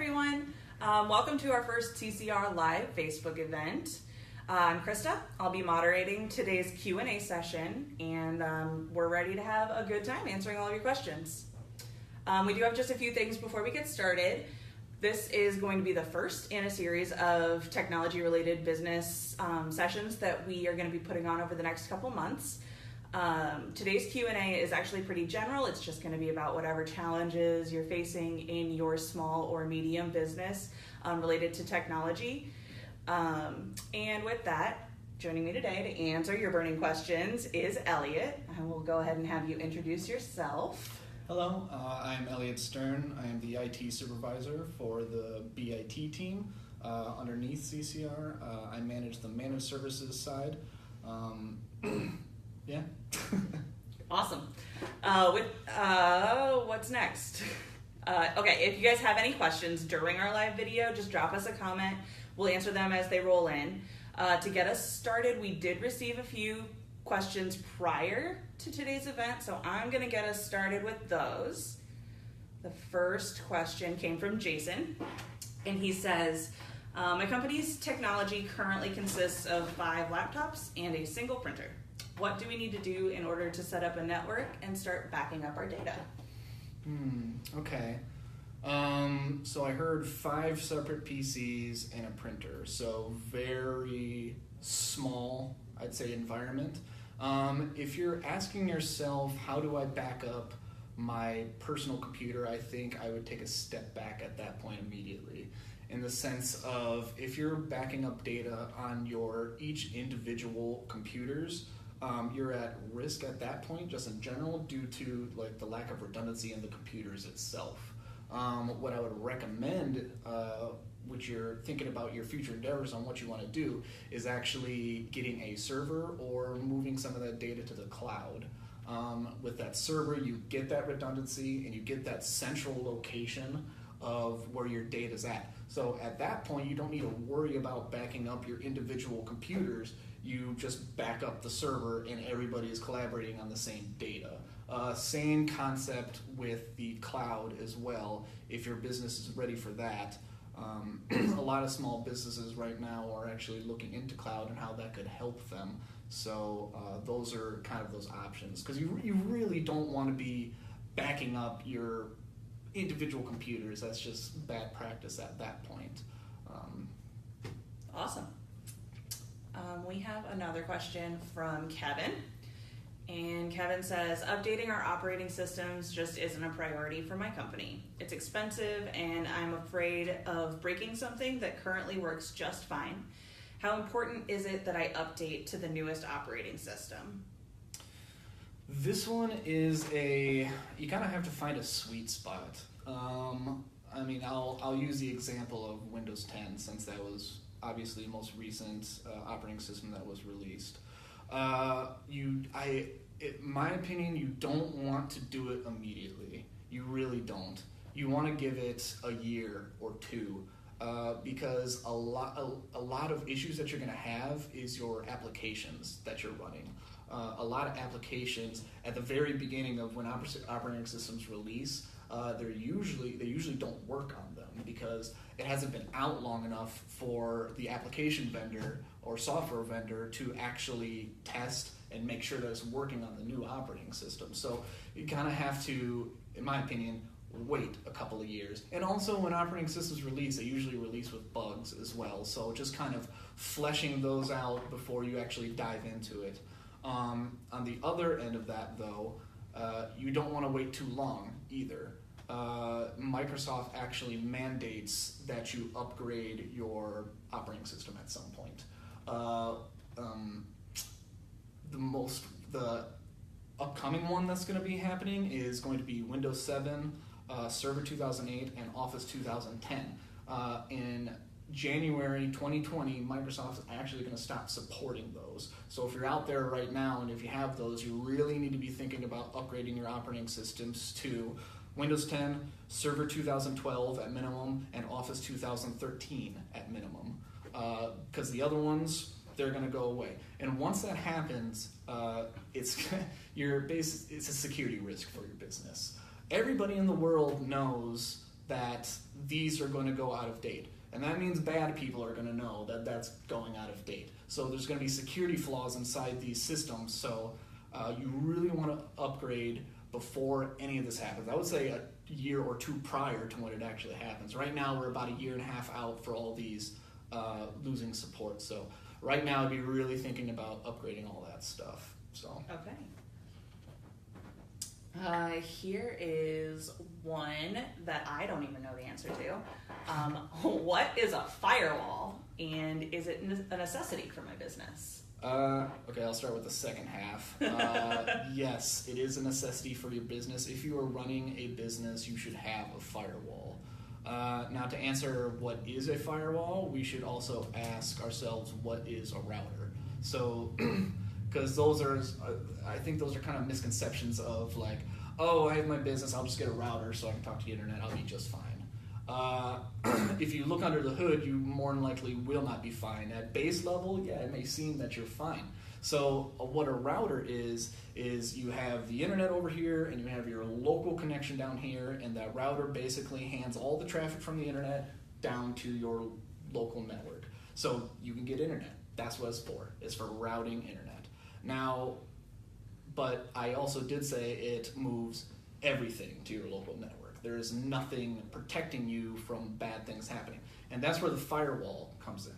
everyone. Welcome to our first CCR Live Facebook event. I'm Krista. I'll be moderating today's Q&A session, and we're ready to have a good time answering all of your questions. We do have just a few things before we get started. This is going to be the first in a series of technology-related business sessions that we are going to be putting on over the next couple months. Today's Q&A is actually pretty general. It's just going to be about whatever challenges you're facing in your small or medium business related to technology. And with that, joining me today to answer your burning questions is Elliot. I will go ahead and have you introduce yourself. Hello, I'm Elliot Stern. I am the IT supervisor for the BIT team underneath CCR. I manage the managed services side. Yeah. Awesome. What's next? Okay, if you guys have any questions during our live video, just drop us a comment. We'll answer them as they roll in. To get us started, we did receive a few questions prior to today's event, so I'm going to get us started with those. The first question came from Jason, and he says, my company's technology currently consists of 5 laptops and a single printer. What do we need to do in order to set up a network and start backing up our data? Okay. So I heard 5 separate PCs and a printer, so very small, I'd say, environment. If you're asking yourself, how do I back up my personal computer, I think I would take a step back at that point immediately. In the sense of, if you're backing up data on your each individual computers, you're at risk at that point, just in general, due to like the lack of redundancy in the computers itself. What I would recommend, which you're thinking about your future endeavors on what you want to do, is actually getting a server or moving some of that data to the cloud. With that server, you get that redundancy and you get that central location of where your data's at. So at that point, you don't need to worry about backing up your individual computers. You just back up the server and everybody is collaborating on the same data. Same concept with the cloud as well, if your business is ready for that. A lot of small businesses right now are actually looking into cloud and how that could help them. So those are kind of those options, because you really don't want to be backing up your individual computers. That's just bad practice at that point. Awesome. We have another question from Kevin. And Kevin says, updating our operating systems just isn't a priority for my company. It's expensive and I'm afraid of breaking something that currently works just fine. How important is it that I update to the newest operating system? This one is you kind of have to find a sweet spot. I mean, I'll use the example of Windows 10, since that was obviously the most recent operating system that was released. In my opinion, you don't want to do it immediately. You really don't. You want to give it a year or two, because a lot of issues that you're going to have is your applications that you're running. A lot of applications at the very beginning of when operating systems release, they usually don't work on them because it hasn't been out long enough for the application vendor or software vendor to actually test and make sure that it's working on the new operating system. So you kind of have to, in my opinion, wait a couple of years. And also when operating systems release, they usually release with bugs as well. So just kind of fleshing those out before you actually dive into it. On the other end of that, though, you don't want to wait too long either. Microsoft actually mandates that you upgrade your operating system at some point. The upcoming one that's going to be happening is going to be Windows 7, Server 2008, and Office 2010. In January 2020, Microsoft is actually going to stop supporting those. So if you're out there right now and if you have those, you really need to be thinking about upgrading your operating systems to Windows 10, Server 2012 at minimum, and Office 2013 at minimum. Because the other ones, they're going to go away. And once that happens, it's a security risk for your business. Everybody in the world knows that these are going to go out of date. And that means bad people are going to know that that's going out of date. So there's going to be security flaws inside these systems. So you really want to upgrade before any of this happens. I would say a year or two prior to when it actually happens. Right now, we're about a year and a half out for all these losing support. So right now, I'd be really thinking about upgrading all that stuff. So okay. Here is one that I don't even know the answer to. What is a firewall, and is it a necessity for my business? Okay, I'll start with the second half. Yes, it is a necessity for your business. If you are running a business, you should have a firewall. Now, to answer what is a firewall, we should also ask ourselves what is a router. So, because I think those are kind of misconceptions of like, oh, I have my business, I'll just get a router so I can talk to the internet, I'll be just fine. If you look under the hood, you more than likely will not be fine. At base level, yeah, it may seem that you're fine. So what a router is you have the internet over here and you have your local connection down here, and that router basically hands all the traffic from the internet down to your local network. So you can get internet. That's what it's for. It's for routing internet. Now, but I also did say it moves everything to your local network. There is nothing protecting you from bad things happening. And that's where the firewall comes in.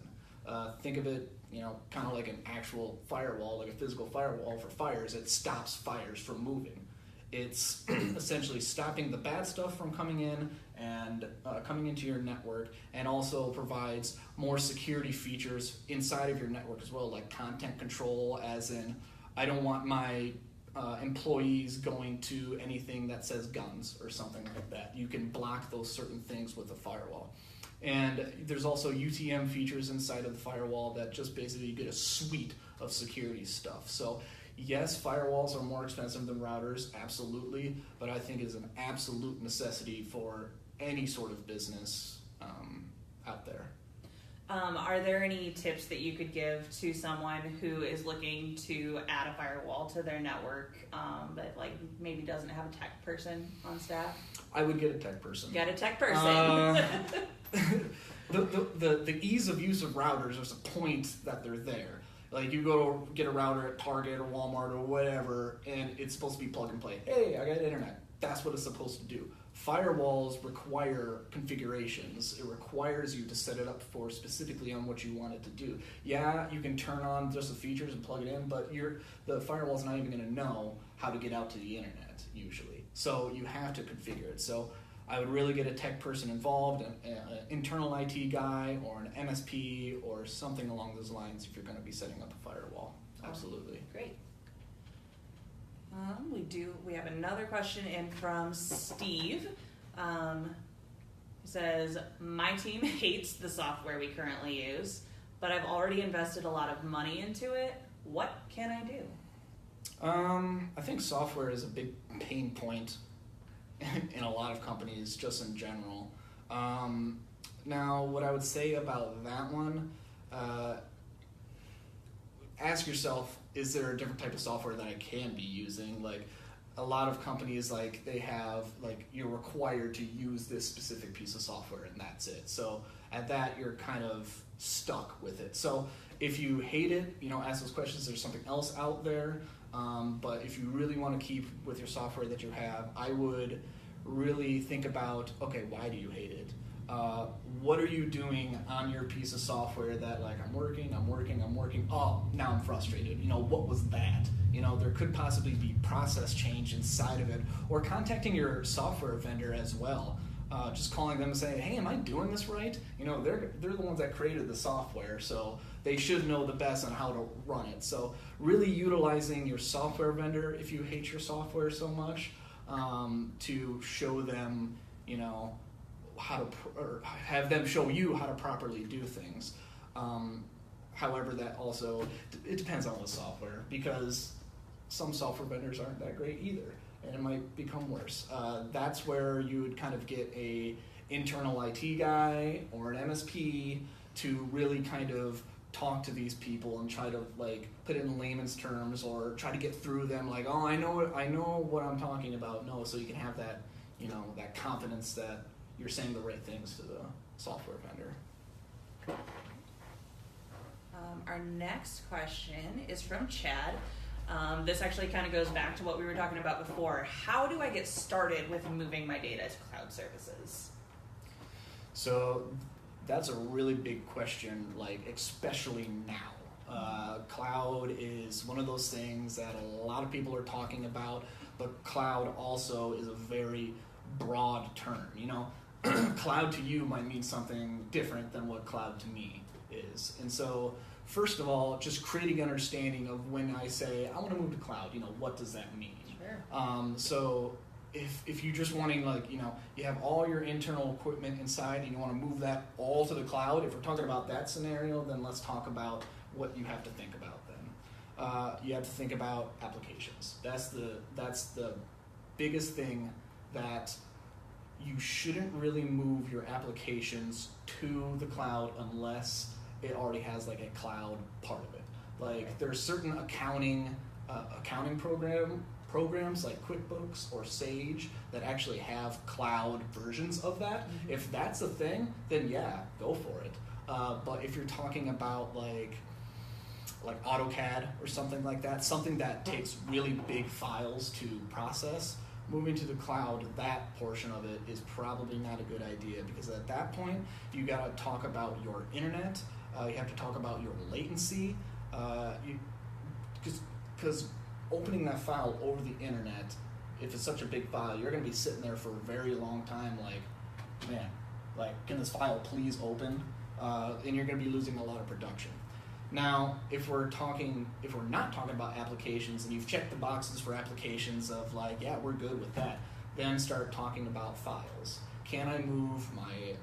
Think of it, kind of like an actual firewall, like a physical firewall for fires. It stops fires from moving. It's essentially stopping the bad stuff from coming in and coming into your network, and also provides more security features inside of your network as well, like content control, as in I don't want my employees going to anything that says guns or something like that. You can block those certain things with a firewall. And there's also UTM features inside of the firewall that just basically get a suite of security stuff. So yes, firewalls are more expensive than routers, absolutely, but I think it's an absolute necessity for any sort of business out there. Are there any tips that you could give to someone who is looking to add a firewall to their network, but like maybe doesn't have a tech person on staff? I would get a tech person. Get a tech person. The ease of use of routers, there's a point that they're there. Like you go get a router at Target or Walmart or whatever, and it's supposed to be plug and play. Hey, I got internet. That's what it's supposed to do. Firewalls require configurations. It requires you to set it up for specifically on what you want it to do. Yeah, you can turn on just the features and plug it in, but the firewall's not even going to know how to get out to the internet usually. So you have to configure it. So I would really get a tech person involved, an internal IT guy or an MSP or something along those lines if you're going to be setting up a firewall. Absolutely. Great. We have another question in from Steve. He says, my team hates the software we currently use, but I've already invested a lot of money into it. What can I do? I think software is a big pain point in a lot of companies, just in general. Now, what I would say about that one, ask yourself, is there a different type of software that I can be using? Like a lot of companies, like they have, like you're required to use this specific piece of software and that's it. So at that, you're kind of stuck with it. So if you hate it, ask those questions. There's something else out there. But if you really want to keep with your software that you have, I would really think about, okay, why do you hate it? What are you doing on your piece of software that like, I'm working, oh, now I'm frustrated. What was that? There could possibly be process change inside of it, or contacting your software vendor as well. Just calling them and saying, hey, am I doing this right? They're the ones that created the software, so they should know the best on how to run it. So really utilizing your software vendor, if you hate your software so much, to show them, or have them show you how to properly do things. However, that also, it depends on the software, because some software vendors aren't that great either, and it might become worse. That's where you would kind of get a internal IT guy or an MSP to really kind of talk to these people and try to like put it in layman's terms, or try to get through them like, oh, I know what I'm talking about. No, so you can have that, that confidence that you're saying the right things to the software vendor. Our next question is from Chad. This actually kind of goes back to what we were talking about before. How do I get started with moving my data to cloud services? So that's a really big question, like especially now. Cloud is one of those things that a lot of people are talking about, but cloud also is a very broad term. You know, cloud to you might mean something different than what cloud to me is. And so, first of all, just creating understanding of when I say, I want to move to cloud, you know, what does that mean? Sure. So if you're just wanting, like, you know, you have all your internal equipment inside and you want to move that all to the cloud, if we're talking about that scenario, then let's talk about what you have to think about then. You have to think about applications. That's the biggest thing, that you shouldn't really move your applications to the cloud unless it already has like a cloud part of it. Like there's certain accounting programs like QuickBooks or Sage that actually have cloud versions of that. Mm-hmm. If that's a thing, then yeah, go for it. But if you're talking about like AutoCAD or something like that, something that takes really big files to process, moving to the cloud, that portion of it is probably not a good idea, because at that point you got to talk about your internet, you have to talk about your latency, because opening that file over the internet, if it's such a big file, you're going to be sitting there for a very long time, like, man, like, can this file please open? And you're going to be losing a lot of production. Now, if we're not talking about applications, and you've checked the boxes for applications of like, yeah, we're good with that, then start talking about files. Can I move my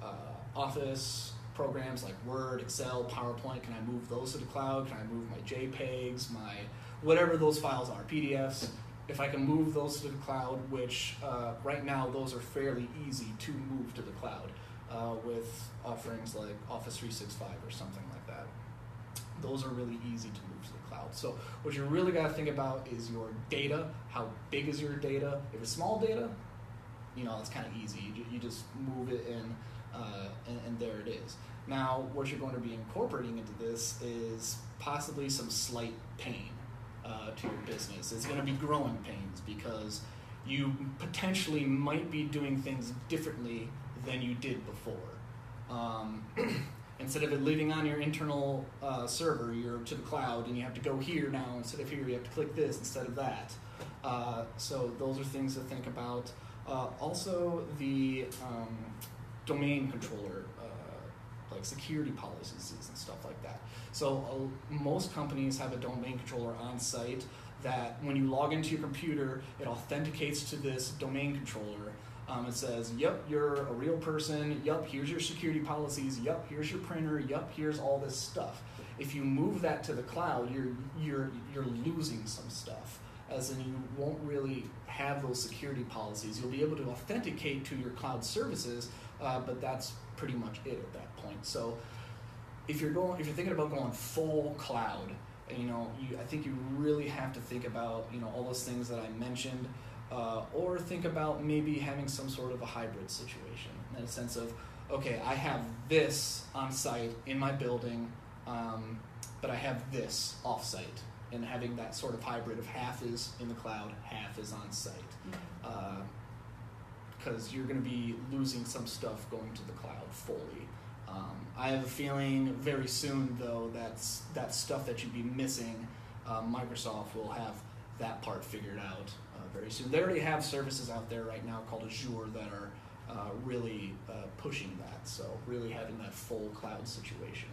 Office programs like Word, Excel, PowerPoint? Can I move those to the cloud? Can I move my JPEGs, my whatever those files are, PDFs? If I can move those to the cloud, which right now those are fairly easy to move to the cloud with offerings like Office 365 or something like that. Those are really easy to move to the cloud. So what you really got to think about is your data. How big is your data? If it's small data, you know, it's kind of easy. You just move it in, and there it is. Now, what you're going to be incorporating into this is possibly some slight pain to your business. It's going to be growing pains, because you potentially might be doing things differently than you did before. Instead of it living on your internal server, you're to the cloud, and you have to go here now instead of here. You have to click this instead of that. So those are things to think about. Also, the domain controller, like security policies and stuff like that. So most companies have a domain controller on site that when you log into your computer, it authenticates to this domain controller. It says, yep, you're a real person, yep, here's your security policies, yep, here's your printer, yep, here's all this stuff. If you move that to the cloud, you're losing some stuff, as in you won't really have those security policies. You'll be able to authenticate to your cloud services, but that's pretty much it at that point. So if you're thinking about going full cloud, you know, I think you really have to think about, you know, all those things that I mentioned. Or think about maybe having some sort of a hybrid situation, in a sense of, okay, I have this on site in my building, but I have this off site, and having that sort of hybrid of half is in the cloud, half is on site, because you're going to be losing some stuff going to the cloud fully. I have a feeling very soon, though, that stuff that you'd be missing, Microsoft will have that part figured out very soon. They already have services out there right now called Azure that are really pushing that, so really having that full cloud situation.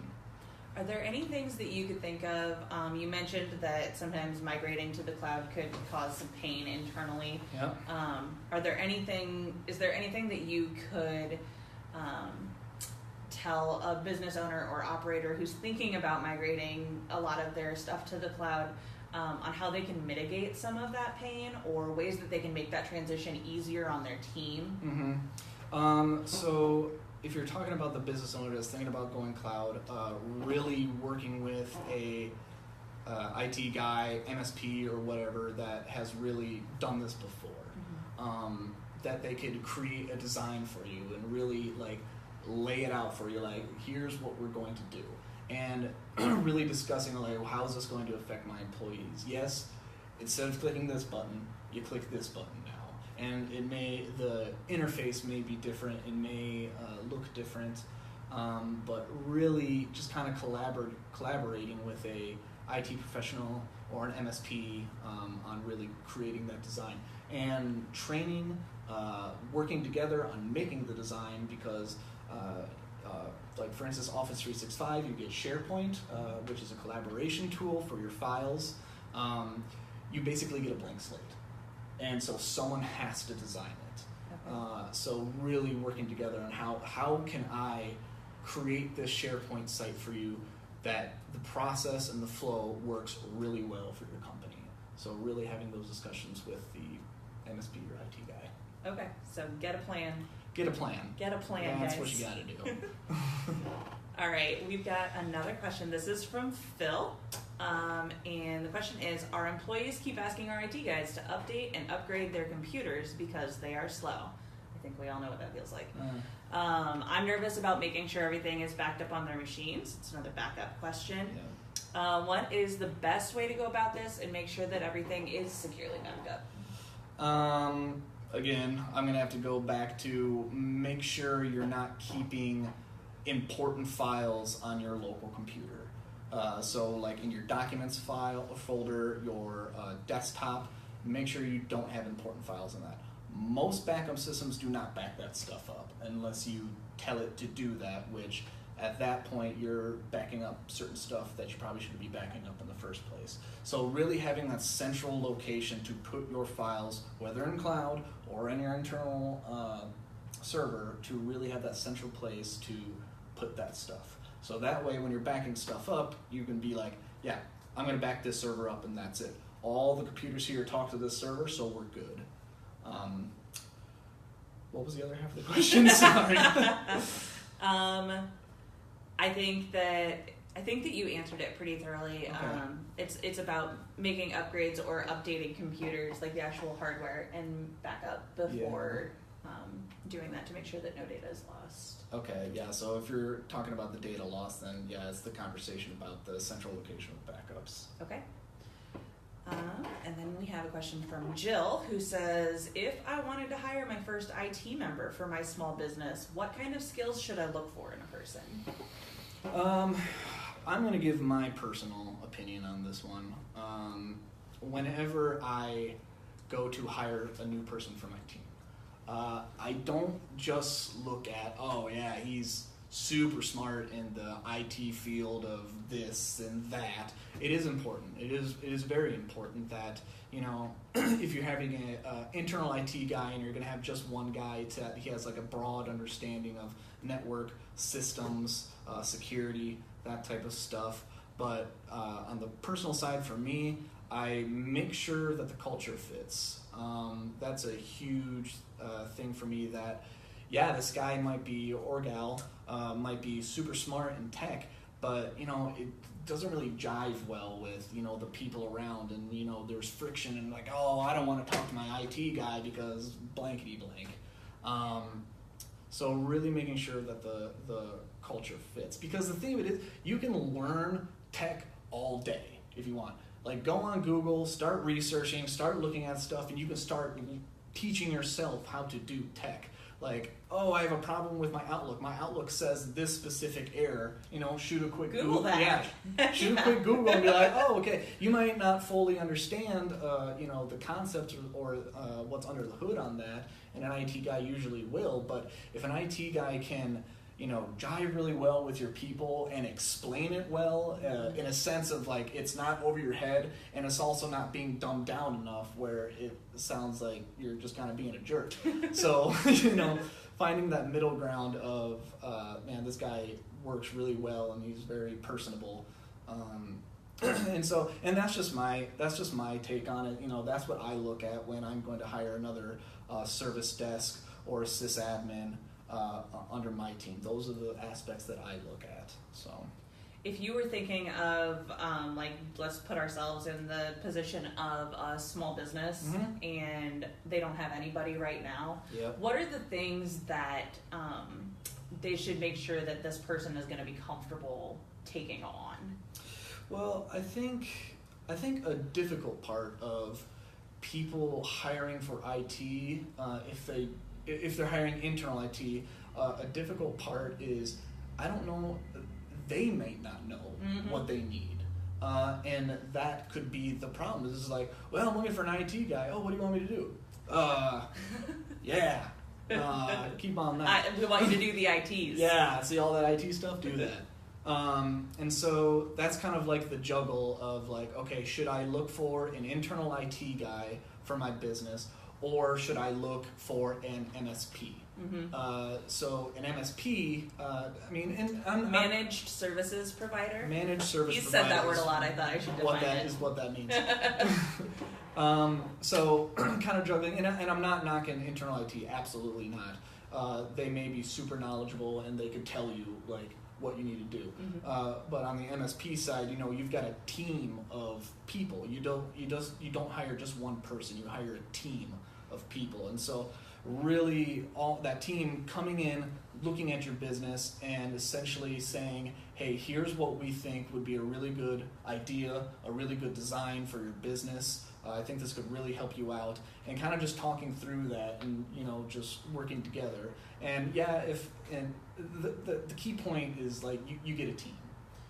Are there any things that you could think of? You mentioned that sometimes migrating to the cloud could cause some pain internally. Yep. Is there anything that you could tell a business owner or operator who's thinking about migrating a lot of their stuff to the cloud, on how they can mitigate some of that pain, or ways that they can make that transition easier on their team? Mm-hmm. So if you're talking about the business owner that's thinking about going cloud, really working with a IT guy, MSP or whatever that has really done this before. that they could create a design for you and really like lay it out for you, like here's what we're going to do, and really discussing like how is this going to affect my employees. Yes, instead of clicking this button, you click this button now, and the interface may be different, it may look different, but really just kind of collaborating with a IT professional or an MSP on really creating that design and training, working together on making the design, because like for instance Office 365, you get SharePoint, which is a collaboration tool for your files. You basically get a blank slate, and so someone has to design it. Okay. So really working together on how can I create this SharePoint site for you that the process and the flow works really well for your company. So really having those discussions with the MSP or IT guy. Okay, so get a plan. Get a plan. Get a plan, That's guys. what you gotta do. All right, we've got another question. This is from Phil. And the question is, our employees keep asking our IT guys to update and upgrade their computers because they are slow. I think we all know what that feels like. I'm nervous about making sure everything is backed up on their machines. It's another backup question. Yeah. What is the best way to go about this and make sure that everything is securely backed up? Again, I'm gonna have to go back to make sure you're not keeping important files on your local computer. So like in your documents folder, your desktop, make sure you don't have important files in that. Most backup systems do not back that stuff up unless you tell it to do that, which at that point you're backing up certain stuff that you probably shouldn't be backing up in the first place. So really having that central location to put your files, whether in cloud or in your internal server, to really have that central place to put that stuff. So that way when you're backing stuff up, you can be like, yeah, I'm going to back this server up and that's it. All the computers here talk to this server, so we're good. What was the other half of the question? Sorry. I think that you answered it pretty thoroughly. Okay. It's about making upgrades or updating computers, like the actual hardware, and backup before doing that to make sure that no data is lost. Okay, yeah, so if you're talking about the data loss, then yeah, it's the conversation about the central location of backups. Okay. And then we have a question from Jill, who says, if I wanted to hire my first IT member for my small business, what kind of skills should I look for in a person? I'm going to give my personal opinion on this one. Whenever I go to hire a new person for my team, I don't just look at, oh yeah, he's super smart in the IT field of this and that. It is important. It is very important that, you know, if you're having an internal IT guy and you're going to have just one guy, he has like a broad understanding of network systems, security, that type of stuff. But on the personal side for me, I make sure that the culture fits. That's a huge thing for me, that yeah, this guy might be, or gal, might be super smart in tech, but, you know, it doesn't really jive well with, you know, the people around, and, you know, there's friction and like, oh, I don't want to talk to my IT guy because blankety blank. So really making sure that the culture fits, because the thing of it is, you can learn tech all day if you want. Like, go on Google, start researching, start looking at stuff, and you can start teaching yourself how to do tech. Like, oh, I have a problem with my Outlook. My Outlook says this specific error. You know, shoot a quick Google that. Yeah, shoot a quick Google and be like, oh, okay. You might not fully understand, you know, the concept or what's under the hood on that, and an IT guy usually will. But if an IT guy can, you know, jive really well with your people and explain it well, in a sense of like it's not over your head, and it's also not being dumbed down enough where it sounds like you're just kind of being a jerk. So, you know, finding that middle ground of, man, this guy works really well and he's very personable. And that's just my take on it. You know, that's what I look at when I'm going to hire another service desk or a sysadmin under my team. Those are the aspects that I look at. So, if you were thinking of, like, let's put ourselves in the position of a small business and they don't have anybody right now, what are the things that they should make sure that this person is going to be comfortable taking on? Well, I think a difficult part of people hiring for IT, if they're hiring internal IT, a difficult part is, I don't know, they may not know what they need. And that could be the problem. This is like, well, I'm looking for an IT guy. Oh, what do you want me to do? Keep on that. We want you to do the ITs. Yeah, see all that IT stuff? Do that. And so that's kind of like the juggle of like, okay, should I look for an internal IT guy for my business, or should I look for an MSP? So an MSP, managed services provider. Managed service. You said that word a lot. I thought I should define it. What that means. So kind of juggling, and I'm not knocking internal IT. Absolutely not. They may be super knowledgeable and they could tell you like what you need to do. But on the MSP side, you've got a team of people. You don't hire just one person. You hire a team of people, and so really all that team coming in, looking at your business and essentially saying, hey, here's what we think would be a really good idea, a really good design for your business. I think this could really help you out, and kind of just talking through that and just working together. And the key point is like you get a team.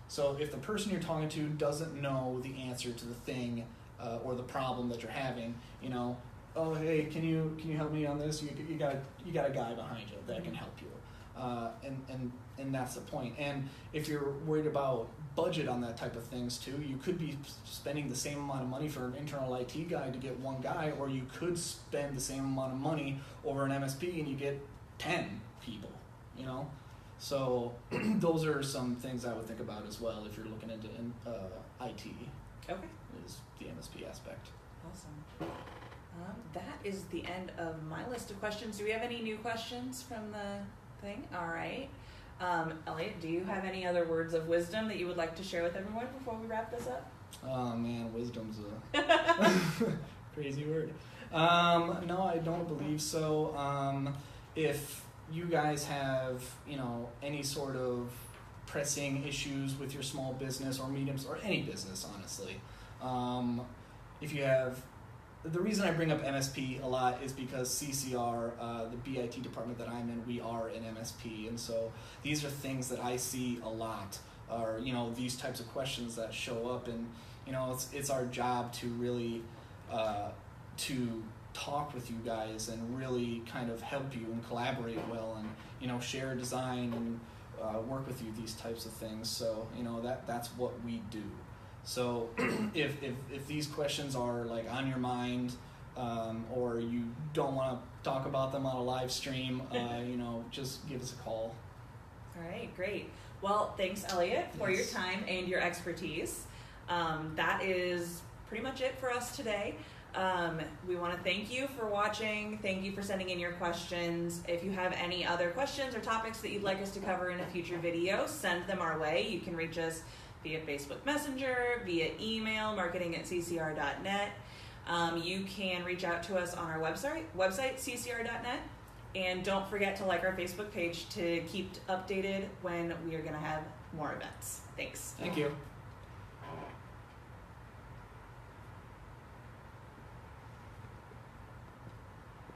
So if the person you're talking to doesn't know the answer to the thing or the problem that you're having, oh, hey, can you help me on this? You got a guy behind you that can help you, and that's the point. And if you're worried about budget on that type of things too, you could be spending the same amount of money for an internal IT guy to get one guy, or you could spend the same amount of money over an MSP and you get 10 people. So those are some things I would think about as well if you're looking into IT. Okay. Is the MSP aspect. Awesome. That is the end of my list of questions. Do we have any new questions from the thing? All right. Elliot, do you have any other words of wisdom that you would like to share with everyone before we wrap this up? Oh man, wisdom's a crazy word. No, I don't believe so. If you guys have, any sort of pressing issues with your small business or mediums or any business, honestly, if you have, the reason I bring up MSP a lot is because CCR, the BIT department that I'm in, we are an MSP, and so these are things that I see a lot, or these types of questions that show up, and it's our job to really to talk with you guys and really kind of help you and collaborate well, and share a design and work with you, these types of things. So that's what we do. So if these questions are like on your mind, or you don't want to talk about them on a live stream, just give us a call. All right, great. Well, thanks, Elliot, for your time and your expertise. That is pretty much it for us today. We want to thank you for watching. Thank you for sending in your questions. If you have any other questions or topics that you'd like us to cover in a future video, send them our way. You can reach us via Facebook Messenger, via email, marketing@ccr.net. You can reach out to us on our website ccr.net. And don't forget to like our Facebook page to keep updated when we are going to have more events. Thanks. Thank you.